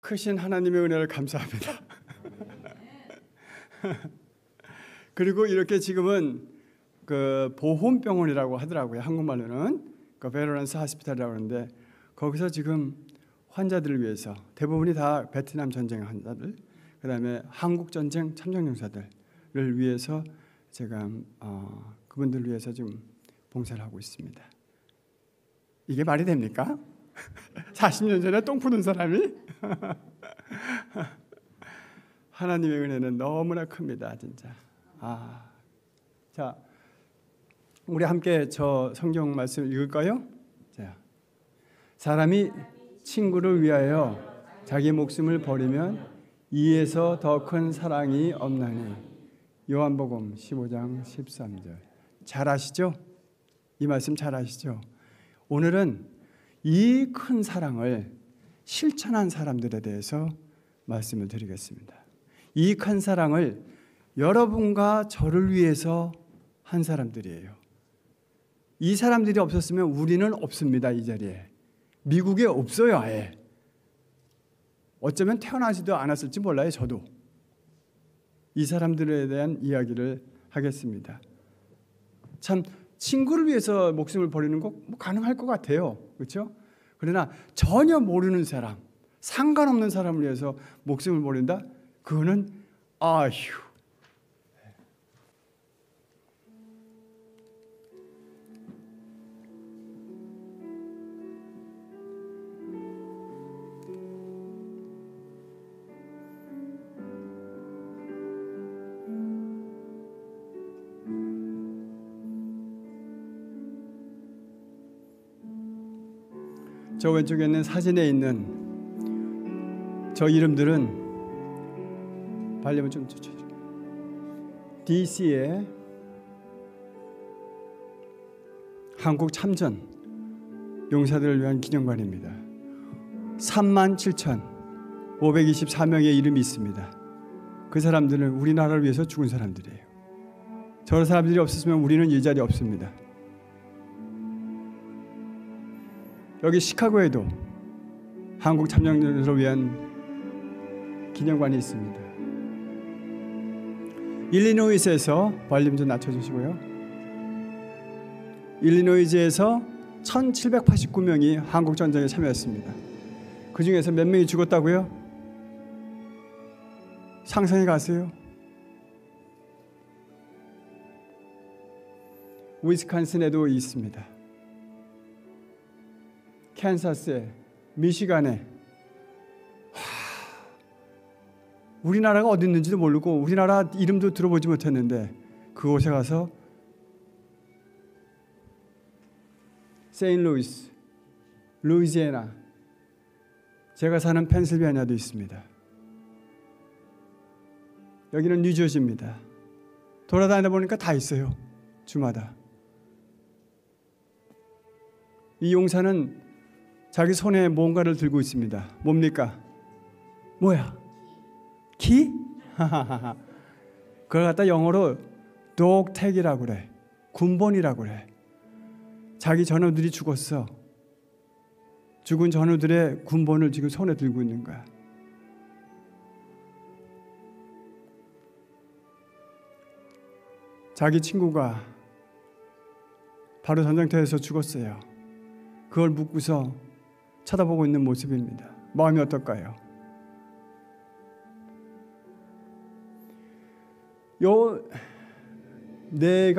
크신 하나님의 은혜를 감사합니다. 그리고 이렇게 지금은 그 보훈병원이라고 하더라고요. 한국말로는 그 베테런스 하스피탈이라고 하는데 거기서 지금 환자들을 위해서 대부분이 다 베트남 전쟁 환자들, 그다음에 한국 전쟁 참전용사들을 위해서 제가 그분들을 위해서 지금 봉사를 하고 있습니다. 이게 말이 됩니까? 40년 전에 똥 푸는 사람이? 하나님의 은혜는 너무나 큽니다, 진짜. 자, 우리 함께 저 성경 말씀 읽을까요? 자, 사람이 친구를 위하여 자기 목숨을 버리면 이에서 더 큰 사랑이 없나니. 요한복음 15장 13절. 잘 아시죠? 이 말씀 잘 아시죠? 오늘은 이 큰 사랑을 실천한 사람들에 대해서 말씀을 드리겠습니다. 이 큰 사랑을 여러분과 저를 위해서 한 사람들이에요. 이 사람들이 없었으면 우리는 없습니다. 이 자리에. 미국에 없어요, 아예. 어쩌면 태어나지도 않았을지 몰라요, 저도. 이 사람들에 대한 이야기를 하겠습니다. 참 친구를 위해서 목숨을 버리는 거 뭐 가능할 것 같아요, 그렇죠? 그러나 전혀 모르는 사람, 상관없는 사람을 위해서 목숨을 버린다? 그거는 아휴. 저 왼쪽에 있는 사진에 있는 저 이름들은 발려면 좀 DC의 한국 참전 용사들을 위한 기념관입니다. 37,524명의 이름이 있습니다. 그 사람들은 우리나라를 위해서 죽은 사람들이에요. 저런 사람들이 없었으면 우리는 이 자리에 없습니다. 여기 시카고에도 한국 참전용사를 위한 기념관이 있습니다. 일리노이주에서 볼륨 좀 낮춰주시고요. 일리노이주에서 1789명이 한국 전쟁에 참여했습니다. 그 중에서 몇 명이 죽었다고요? 상상해 가세요. 위스콘신에도 있습니다. 캔사스에, 미시간에. 우리나라가 어디 있는지도 모르고 우리나라 이름도 들어보지 못했는데 그곳에 가서 세인트루이스, 루이지애나, 제가 사는 펜실베니아도 있습니다. 여기는 뉴저지입니다. 돌아다니다 보니까 다 있어요. 주마다. 이 용사는 자기 손에 뭔가를 들고 있습니다. 뭡니까? 뭐야? 키? 그걸 갖다 영어로 독택이라고 그래. 군번이라고 그래. 자기 전우들이 죽었어. 죽은 전우들의 군번을 지금 손에 들고 있는 거야. 자기 친구가 바로 전쟁터에서 죽었어요. 그걸 묻고서 쳐다보고 있는 모습입니다. 마음이 어떨까요? 요 네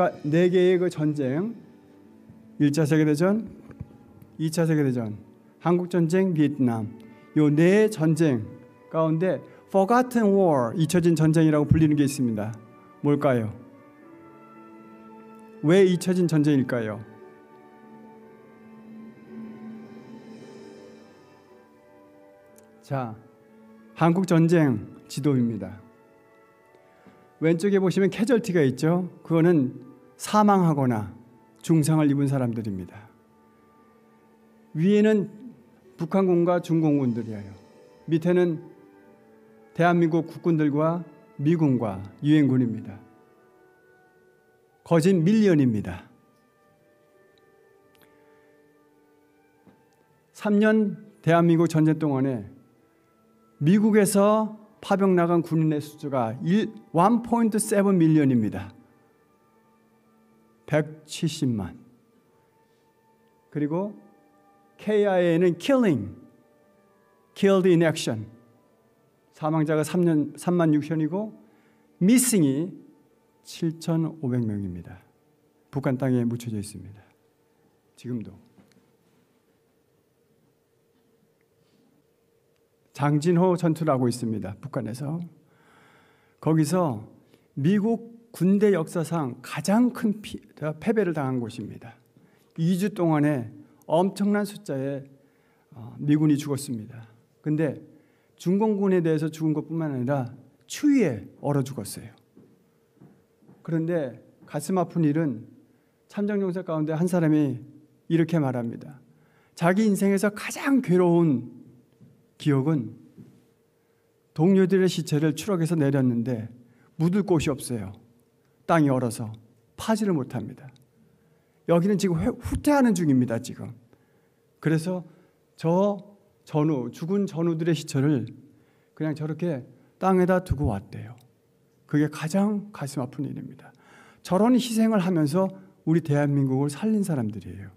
개의 그 전쟁, 1차 세계대전, 2차 세계대전, 한국전쟁, 베트남, 요 네 전쟁 가운데 Forgotten War, 잊혀진 전쟁이라고 불리는 게 있습니다. 뭘까요? 왜 잊혀진 전쟁일까요? 자, 한국전쟁 지도입니다. 왼쪽에 보시면 캐절티가 있죠. 그거는 사망하거나 중상을 입은 사람들입니다. 위에는 북한군과 중공군들이에요. 밑에는 대한민국 국군들과 미군과 유엔군입니다. 거진 밀리언입니다. 3년 대한민국 전쟁 동안에 미국에서 파병 나간 군인의 숫자가 1.7 밀리언입니다. 170만. 그리고 KIA는 killing, killed in action. 사망자가 3만 6천이고 missing이 7,500명입니다. 북한 땅에 묻혀져 있습니다. 지금도. 장진호 전투를 하고 있습니다. 북한에서. 거기서 미국 군대 역사상 가장 큰 패배를 당한 곳입니다. 2주 동안에 엄청난 숫자의 미군이 죽었습니다. 근데 중공군에 대해서 죽은 것뿐만 아니라 추위에 얼어 죽었어요. 그런데 가슴 아픈 일은 참전용사 가운데 한 사람이 이렇게 말합니다. 자기 인생에서 가장 괴로운 기억은 동료들의 시체를 추락해서 내렸는데 묻을 곳이 없어요. 땅이 얼어서 파지를 못합니다. 여기는 지금 후퇴하는 중입니다. 지금. 그래서 죽은 전우들의 시체를 그냥 저렇게 땅에다 두고 왔대요. 그게 가장 가슴 아픈 일입니다. 저런 희생을 하면서 우리 대한민국을 살린 사람들이에요.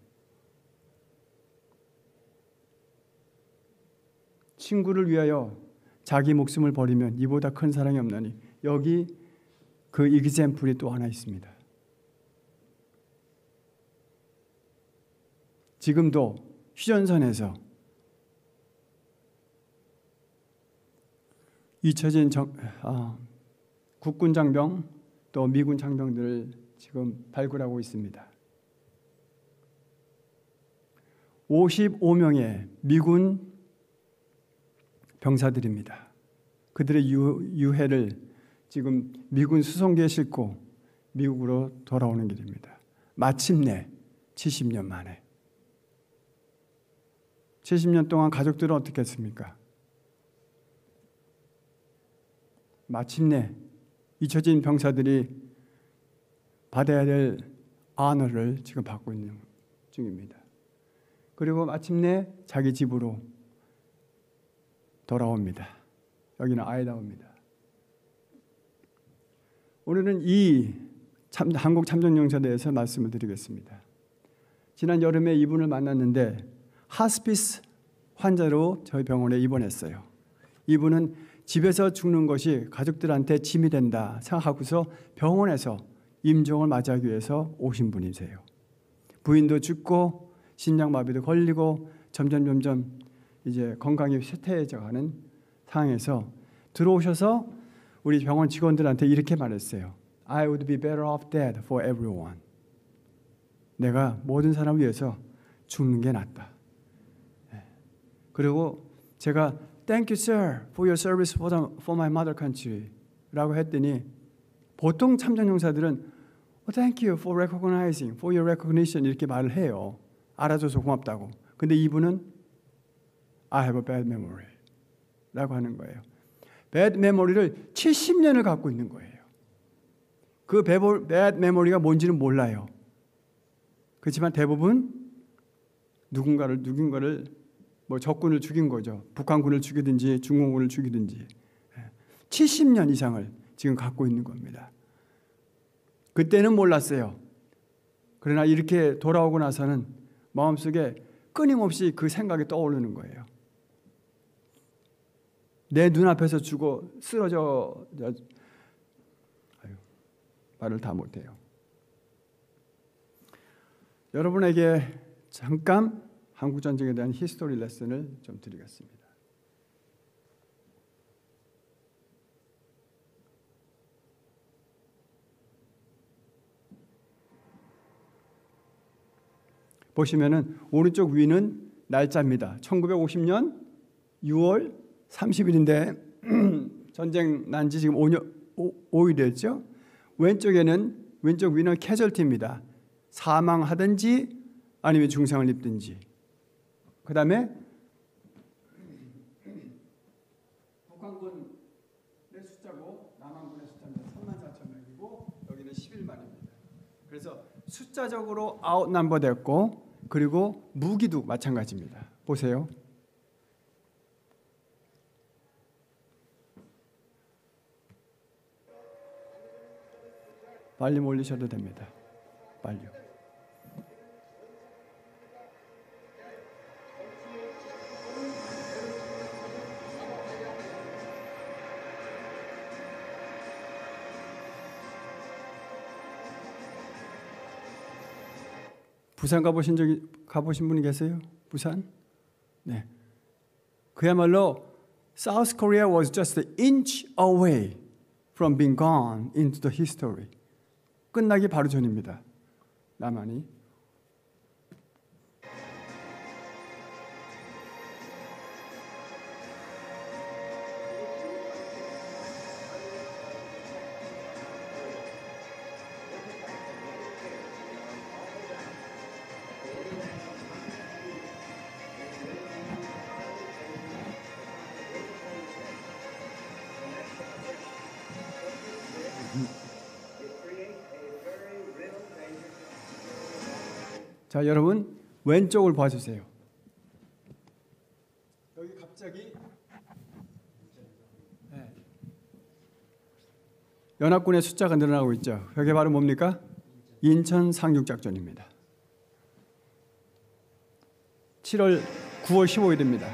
친구를 위하여 자기 목숨을 버리면 이보다 큰 사랑이 없나니. 여기 그 이그젬플이 또 하나 있습니다. 지금도 휴전선에서 잊혀진 국군 장병 또 미군 장병들을 지금 발굴하고 있습니다. 55명의 미군 병사들입니다. 그들의 유해를 지금 미군 수송기에 싣고 미국으로 돌아오는 길입니다. 마침내 70년 만에. 70년 동안 가족들은 어떻게 했습니까? 마침내 잊혀진 병사들이 받아야 될 아너를 지금 받고 있는 중입니다. 그리고 마침내 자기 집으로 돌아옵니다. 여기는 아이다호입니다. 오늘은 이 한국 참전용사에 대해서 말씀을 드리겠습니다. 지난 여름에 이분을 만났는데 하스피스 환자로 저희 병원에 입원했어요. 이분은 집에서 죽는 것이 가족들한테 짐이 된다 생각하고서 병원에서 임종을 맞이하기 위해서 오신 분이세요. 부인도 죽고 심장마비도 걸리고 점점 이제 건강이 쇠퇴해져가는 상황에서 들어오셔서 우리 병원 직원들한테 이렇게 말했어요. I would be better off dead for everyone. 내가 모든 사람을 위해서 죽는 게 낫다. 그리고 제가 Thank you, sir, for your service for my mother country 라고 했더니 보통 참전용사들은 Thank you for recognizing, for your recognition 이렇게 말을 해요. 알아줘서 고맙다고. 근데 이분은 I have a bad memory 라고 하는 거예요. bad memory를 70년을 갖고 있는 거예요. 그 bad memory가 뭔지는 몰라요. 그렇지만 대부분 누군가를 뭐 적군을 죽인 거죠. 북한군을 죽이든지 중공군을 죽이든지 70년 이상을 지금 갖고 있는 겁니다. 그때는 몰랐어요. 그러나 이렇게 돌아오고 나서는 마음속에 끊임없이 그 생각이 떠오르는 거예요. 내 눈앞에서 죽어 쓰러져 말을 다 못해요. 여러분에게 잠깐 한국전쟁에 대한 히스토리 레슨을 좀 드리겠습니다. 보시면은 오른쪽 위는 날짜입니다. 1950년 6월 30일인데 전쟁 난 지 지금 5일 됐죠. 왼쪽 위는 캐절티입니다. 사망하든지 아니면 중상을 입든지. 그 다음에 북한군의 숫자고 남한군의 숫자입니다. 34,000명이고 여기는 11만입니다. 그래서 숫자적으로 아웃넘버 됐고 그리고 무기도 마찬가지입니다. 보세요. 빨리 몰리셔도 됩니다. 빨리요. 부산 가보신 분이 계세요? 부산? 네. 그야말로 South Korea was just an inch away from being gone into the history. 끝나기 바로 전입니다. 남한이. 자, 여러분 왼쪽을 봐주세요. 여기 갑자기 연합군의 숫자가 늘어나고 있죠. 그게 바로 뭡니까? 인천 상륙작전입니다. 9월 15일입니다.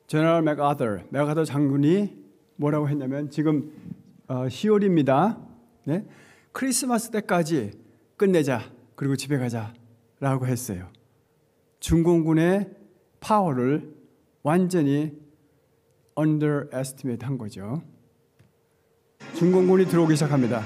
제너럴 맥아더 장군이 뭐라고 했냐면 지금 10월입니다. 네? 크리스마스 때까지 끝내자. 그리고 집에 가자라고 했어요. 중공군의 파워를 완전히 underestimate 한 거죠. 중공군이 들어오기 시작합니다.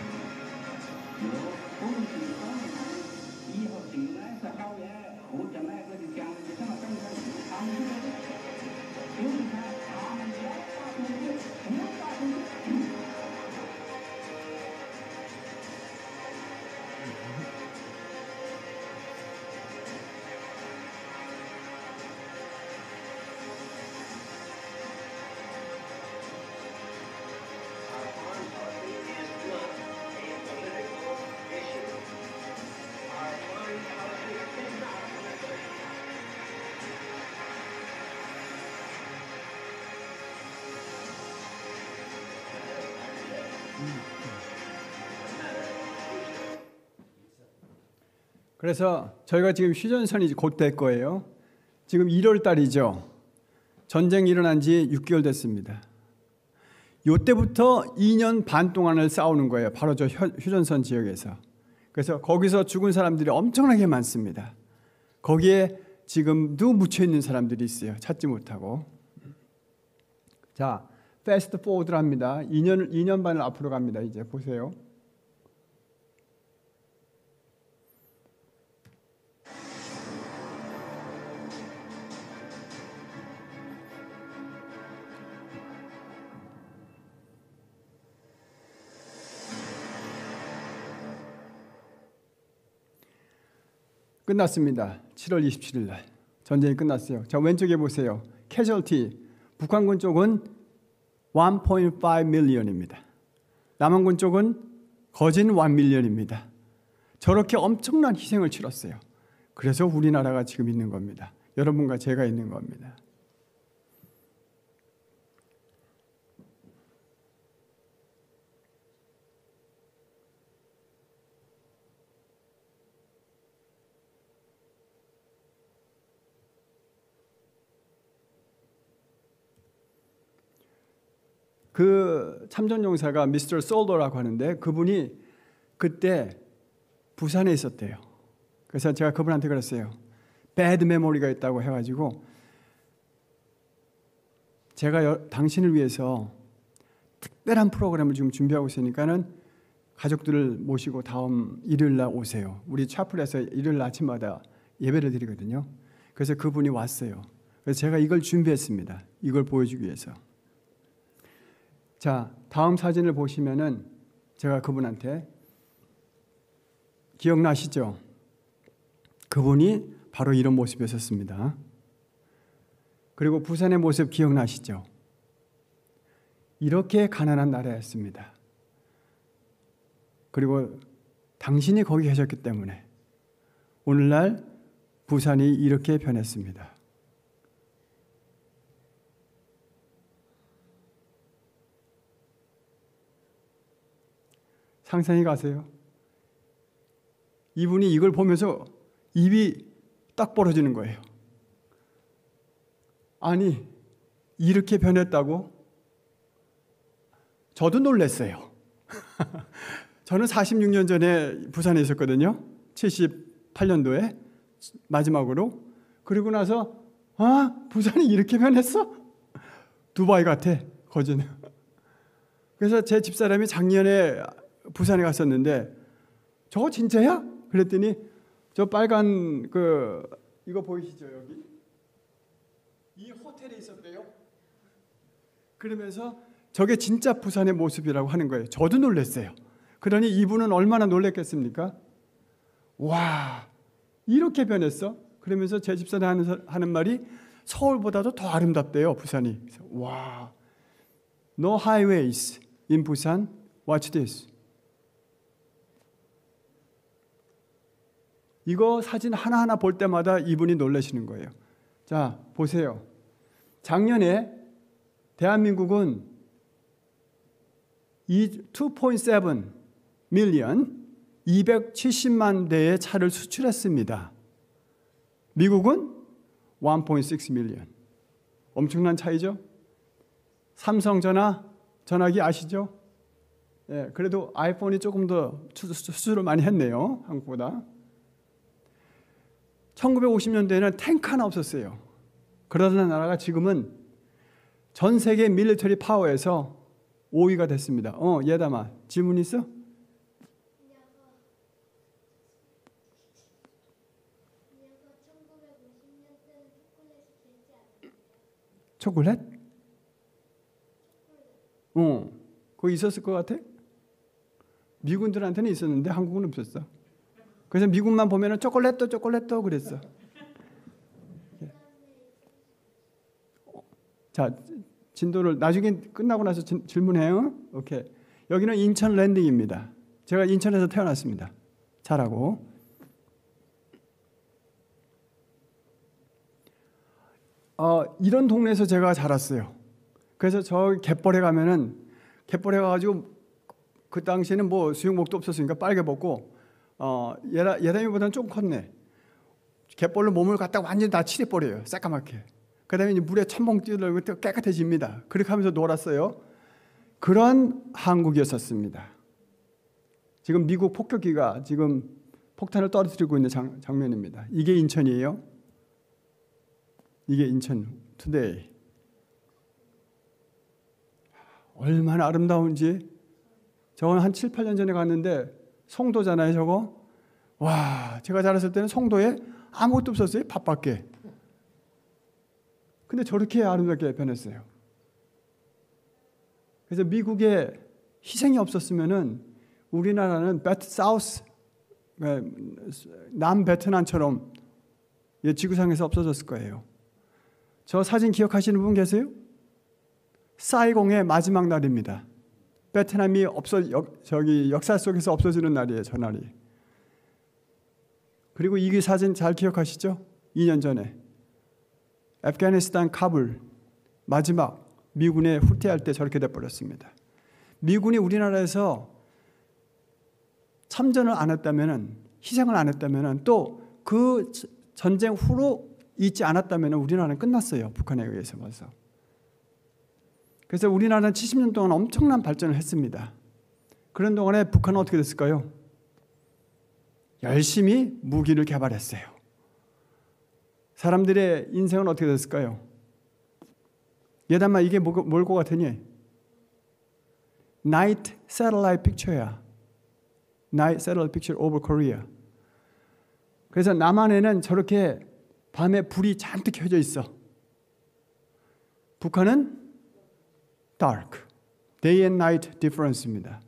그래서 저희가 지금 휴전선이 곧 될 거예요. 지금 1월 달이죠. 전쟁이 일어난 지 6개월 됐습니다. 이때부터 2년 반 동안을 싸우는 거예요. 바로 저 휴전선 지역에서. 그래서 거기서 죽은 사람들이 엄청나게 많습니다. 거기에 지금도 묻혀있는 사람들이 있어요. 찾지 못하고. 자, 패스트 포워드를 합니다. 2년 반을 앞으로 갑니다. 이제 보세요. 끝났습니다. 7월 27일 날 전쟁이 끝났어요. 자, 왼쪽에 보세요. 캐주얼티 북한군 쪽은 1.5 million입니다. 남한군 쪽은 거진 1 million입니다. 저렇게 엄청난 희생을 치렀어요. 그래서 우리나라가 지금 있는 겁니다. 여러분과 제가 있는 겁니다. 그 참전용사가 미스터 솔더라고 하는데 그분이 그때 부산에 있었대요. 그래서 제가 그분한테 그랬어요. 배드 메모리가 있다고 해가지고 제가 당신을 위해서 특별한 프로그램을 지금 준비하고 있으니까는 가족들을 모시고 다음 일요일 날 오세요. 우리 차플에서 일요일 아침마다 예배를 드리거든요. 그래서 그분이 왔어요. 그래서 제가 이걸 준비했습니다. 이걸 보여주기 위해서. 자, 다음 사진을 보시면은 제가 그분한테 기억나시죠? 그분이 바로 이런 모습이었습니다. 그리고 부산의 모습 기억나시죠? 이렇게 가난한 나라였습니다. 그리고 당신이 거기 계셨기 때문에 오늘날 부산이 이렇게 변했습니다. 상상해 가세요. 이분이 이걸 보면서 입이 딱 벌어지는 거예요. 아니, 이렇게 변했다고? 저도 놀랐어요. 저는 46년 전에 부산에 있었거든요. 78년도에 마지막으로. 그리고 나서 부산이 이렇게 변했어? 두바이 같아, 거기는. 그래서 제 집사람이 작년에 부산에 갔었는데 저거 진짜야? 그랬더니 저 빨간 이거 보이시죠, 여기? 이 호텔에 있었대요. 그러면서 저게 진짜 부산의 모습이라고 하는 거예요. 저도 놀랐어요. 그러니 이분은 얼마나 놀랐겠습니까? 와, 이렇게 변했어? 그러면서 제 집사람이 하는 말이 서울보다도 더 아름답대요, 부산이. 그래서, 와, no highways in Busan. Watch this. 이거 사진 하나하나 볼 때마다 이분이 놀라시는 거예요. 자, 보세요. 작년에 대한민국은 2.7 밀리언 270만 대의 차를 수출했습니다. 미국은 1.6 밀리언. 엄청난 차이죠? 삼성 전화기 아시죠? 예, 그래도 아이폰이 조금 더 수출을 많이 했네요. 한국보다. 1950년대에는 탱크 하나 없었어요. 그러던 나라가 지금은 전 세계 밀리터리 파워에서 5위가 됐습니다. 예담아, 질문 있어? 초콜릿? 그거 있었을 것 같아? 미군들한테는 있었는데 한국은 없었어. 그래서 미국만 보면은 초콜릿도 그랬어. 자, 진도를 나중에 끝나고 나서 질문해요. 오케이. 여기는 인천 랜딩입니다. 제가 인천에서 태어났습니다. 잘하고. 이런 동네에서 제가 자랐어요. 그래서 저 갯벌에 가가지고 그 당시에는 뭐 수영복도 없었으니까 빨개 벗고 예담이보다는 좀 컸네. 갯벌로 몸을 갖다 완전히 다 칠해버려요. 새까맣게. 그 다음에 물에 첨벙 뛰어들고 깨끗해집니다. 그렇게 하면서 놀았어요. 그런 한국이었었습니다. 지금 미국 폭격기가 지금 폭탄을 떨어뜨리고 있는 장면입니다. 이게 인천이에요. 이게 인천 투데이. 얼마나 아름다운지. 저는 한 7, 8년 전에 갔는데 송도잖아요, 저거. 와, 제가 자랐을 때는 송도에 아무것도 없었어요, 밭밖에. 근데 저렇게 아름답게 변했어요. 그래서 미국에 희생이 없었으면은 우리나라는 사우스, 남베트남처럼 지구상에서 없어졌을 거예요. 저 사진 기억하시는 분 계세요? 사이공의 마지막 날입니다. 베트남이 역사 속에서 없어지는 날이에요, 저 날이. 그리고 이 사진 잘 기억하시죠? 2년 전에 아프가니스탄 카불 마지막 미군에 후퇴할 때 저렇게 돼버렸습니다. 미군이 우리나라에서 참전을 안 했다면, 희생을 안 했다면, 또 그 전쟁 후로 있지 않았다면 우리나라는 끝났어요. 북한에 의해서 벌써. 그래서 우리나라는 70년 동안 엄청난 발전을 했습니다. 그런 동안에 북한은 어떻게 됐을까요? 열심히 무기를 개발했어요. 사람들의 인생은 어떻게 됐을까요? 예담아, 이게 뭘 것 같으니? Night Satellite Picture야. Night Satellite Picture over Korea. 그래서 남한에는 저렇게 밤에 불이 잔뜩 켜져 있어. 북한은 dark. Day and night difference입니다.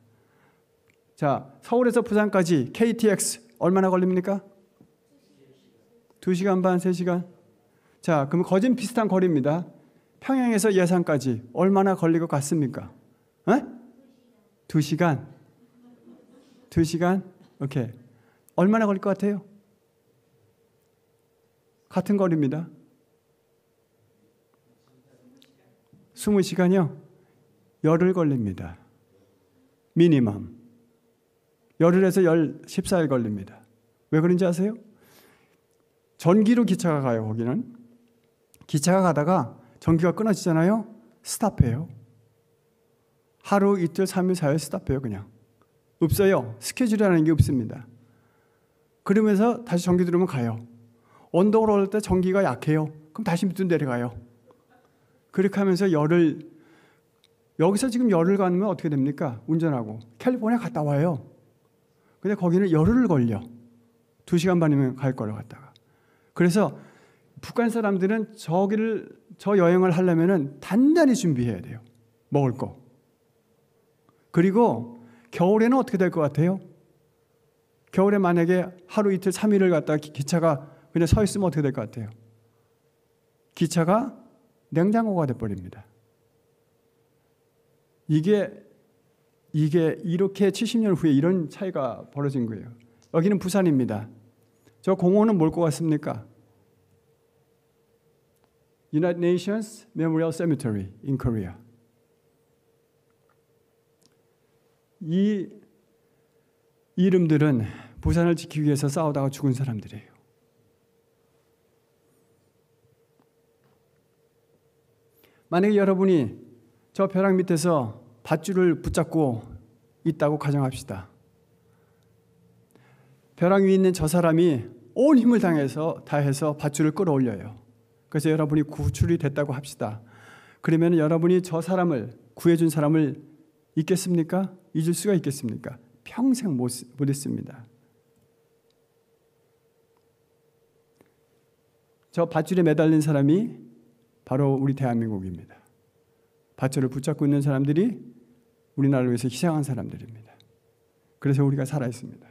자, 서울에서 부산까지 KTX 얼마나 걸립니까? 2시간 반, 3시간. 자, 그럼 거진 비슷한 거리입니다. 평양에서 예산까지 얼마나 걸릴 것 같습니까? 2시간. 2시간? 오케이. 얼마나 걸릴 것 같아요? 같은 거리입니다. 20시간이요? 열흘 걸립니다. 미니멈. 열흘에서 14일 걸립니다. 왜 그런지 아세요? 전기로 기차가 가요, 거기는. 기차가 가다가 전기가 끊어지잖아요? 스탑해요. 하루, 이틀, 3일, 4일 스탑해요, 그냥. 없어요. 스케줄이라는 게 없습니다. 그러면서 다시 전기 들어오면 가요. 언덕으로 올 때 전기가 약해요. 그럼 다시 밑으로 내려가요. 그렇게 하면서 여기서 지금 열흘 가면 어떻게 됩니까? 운전하고. 캘리포니아 갔다 와요. 근데 거기는 열흘 걸려. 2시간 반이면 갈 거를 갔다가. 그래서 북한 사람들은 저 여행을 하려면은 단단히 준비해야 돼요. 먹을 거. 그리고 겨울에는 어떻게 될 것 같아요? 겨울에 만약에 하루 이틀 3일을 갔다가 기차가 그냥 서 있으면 어떻게 될 것 같아요? 기차가 냉장고가 돼버립니다. 이게 이렇게 70년 후에 이런 차이가 벌어진 거예요. 여기는 부산입니다. 저 공원은 뭘 것 같습니까? United Nations Memorial Cemetery in Korea. 이 이름들은 부산을 지키기 위해서 싸우다가 죽은 사람들이에요. 만약에 여러분이 저 벼락 밑에서 밧줄을 붙잡고 있다고 가정합시다. 벼락 위에 있는 저 사람이 온 힘을 다해서 밧줄을 끌어올려요. 그래서 여러분이 구출이 됐다고 합시다. 그러면 여러분이 저 사람을 구해준 사람을 잊겠습니까? 잊을 수가 있겠습니까? 평생 못 잊습니다. 저 밧줄에 매달린 사람이 바로 우리 대한민국입니다. 밧줄을 붙잡고 있는 사람들이 우리나라를 위해서 희생한 사람들입니다. 그래서 우리가 살아있습니다.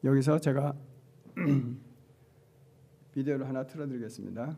여기서 제가 비디오를 하나 틀어드리겠습니다.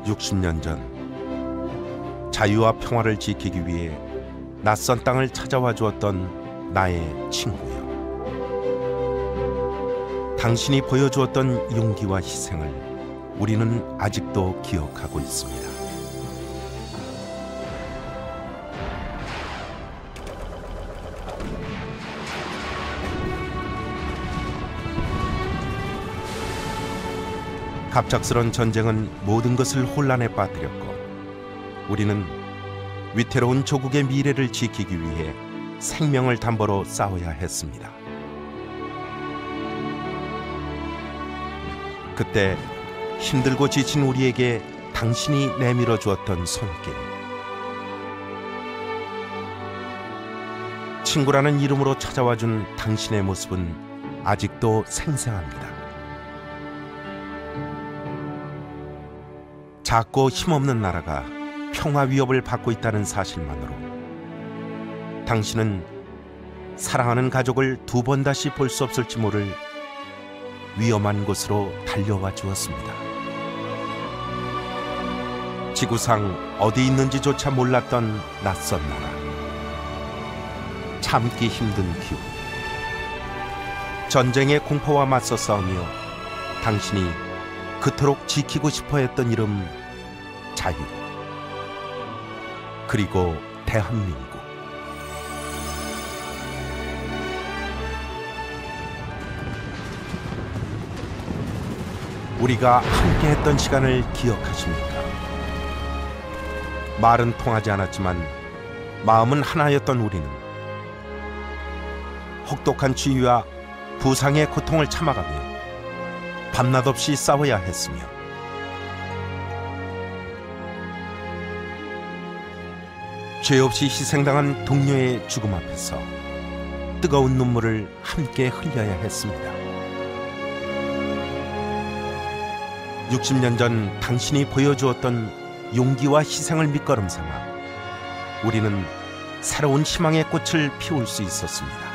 (60년) 전 자유와 평화를 지키기 위해 낯선 땅을 찾아와 주었던 나의 친구요. 당신이 보여주었던 용기와 희생을 우리는 아직도 기억하고 있습니다. 갑작스런 전쟁은 모든 것을 혼란에 빠뜨렸고 우리는 위태로운 조국의 미래를 지키기 위해 생명을 담보로 싸워야 했습니다. 그때 힘들고 지친 우리에게 당신이 내밀어 주었던 손길, 친구라는 이름으로 찾아와 준 당신의 모습은 아직도 생생합니다. 작고 힘없는 나라가 평화 위협을 받고 있다는 사실만으로 당신은 사랑하는 가족을 두 번 다시 볼 수 없을지 모를 위험한 곳으로 달려와 주었습니다. 지구상 어디 있는지조차 몰랐던 낯선 나라, 참기 힘든 기후, 전쟁의 공포와 맞서 싸우며 당신이 그토록 지키고 싶어 했던 이름, 자유, 그리고 대한민국. 우리가 함께 했던 시간을 기억하십니까? 말은 통하지 않았지만 마음은 하나였던 우리는 혹독한 추위와 부상의 고통을 참아가며 밤낮 없이 싸워야 했으며 죄 없이 희생당한 동료의 죽음 앞에서 뜨거운 눈물을 함께 흘려야 했습니다. 60년 전 당신이 보여주었던 용기와 희생을 밑거름 삼아 우리는 새로운 희망의 꽃을 피울 수 있었습니다.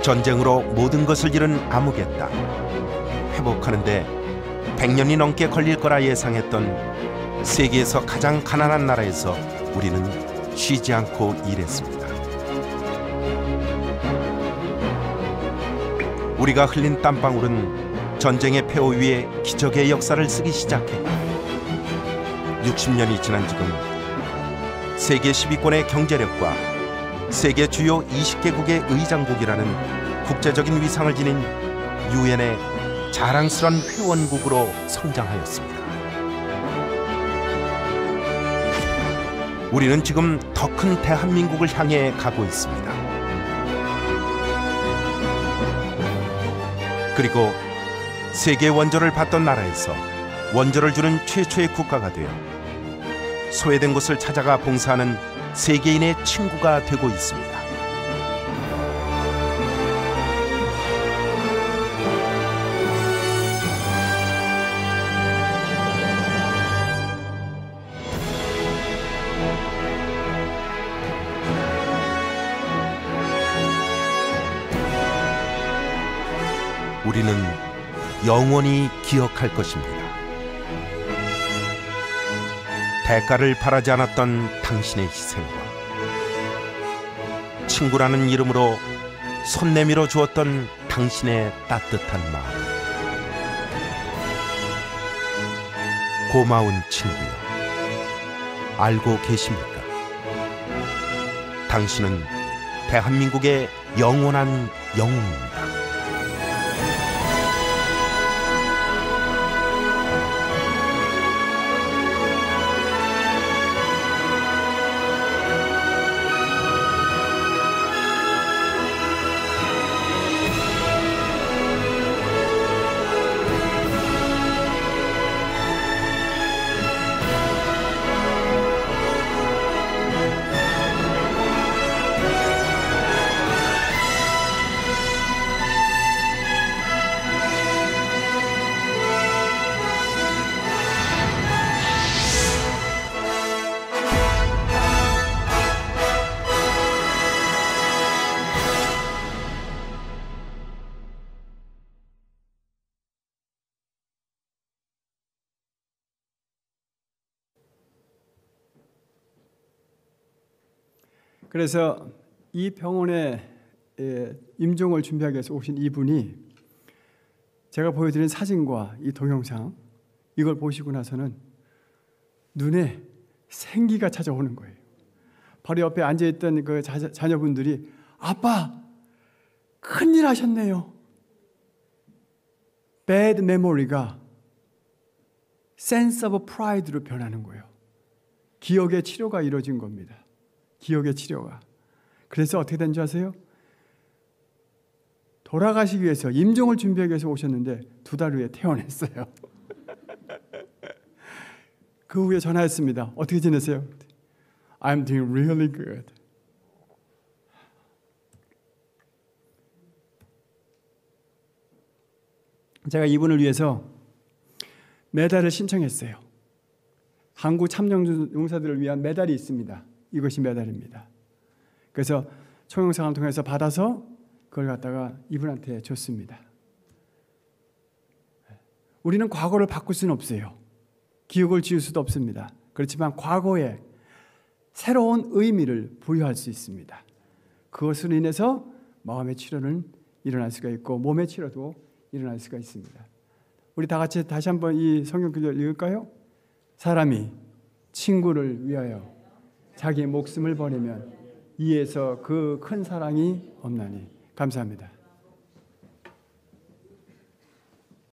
전쟁으로 모든 것을 잃은 아무개 땅, 회복하는데 100년이 넘게 걸릴 거라 예상했던 세계에서 가장 가난한 나라에서 우리는 쉬지 않고 일했습니다. 우리가 흘린 땀방울은 전쟁의 폐허 위에 기적의 역사를 쓰기 시작했고 60년이 지난 지금 세계 10위권의 경제력과 세계 주요 20개국의 의장국이라는 국제적인 위상을 지닌 유엔의 자랑스러운 회원국으로 성장하였습니다. 우리는 지금 더 큰 대한민국을 향해 가고 있습니다. 그리고 세계 원조를 받던 나라에서 원조를 주는 최초의 국가가 되어 소외된 곳을 찾아가 봉사하는 세계인의 친구가 되고 있습니다. 우리는 영원히 기억할 것입니다. 대가를 바라지 않았던 당신의 희생과 친구라는 이름으로 손 내밀어 주었던 당신의 따뜻한 마음. 고마운 친구여, 알고 계십니까? 당신은 대한민국의 영원한 영웅입니다. 그래서 이 병원에 임종을 준비하기 위해서 오신 이분이 제가 보여드린 사진과 이 동영상 이걸 보시고 나서는 눈에 생기가 찾아오는 거예요. 바로 옆에 앉아있던 그 자녀분들이 아빠 큰일 하셨네요. Bad memory가 sense of pride로 변하는 거예요. 기억의 치료가 이루어진 겁니다. 기억의 치료가. 그래서 어떻게 된 줄 아세요? 돌아가시기 위해서 임종을 준비하기 위해서 오셨는데 2달 후에 퇴원했어요. 그 후에 전화했습니다. 어떻게 지내세요? I'm doing really good. 제가 이분을 위해서 메달을 신청했어요. 한국 참정용사들을 위한 메달이 있습니다. 이것이 메달입니다. 그래서 총영상을 통해서 받아서 그걸 갖다가 이분한테 줬습니다. 우리는 과거를 바꿀 수는 없어요. 기억을 지울 수도 없습니다. 그렇지만 과거에 새로운 의미를 부여할 수 있습니다. 그것으로 인해서 마음의 치료는 일어날 수가 있고 몸의 치료도 일어날 수가 있습니다. 우리 다 같이 다시 한번 이 성경 구절 읽을까요? 사람이 친구를 위하여 자기 목숨을 버리면 이에서 그 큰 사랑이 없나니. 감사합니다.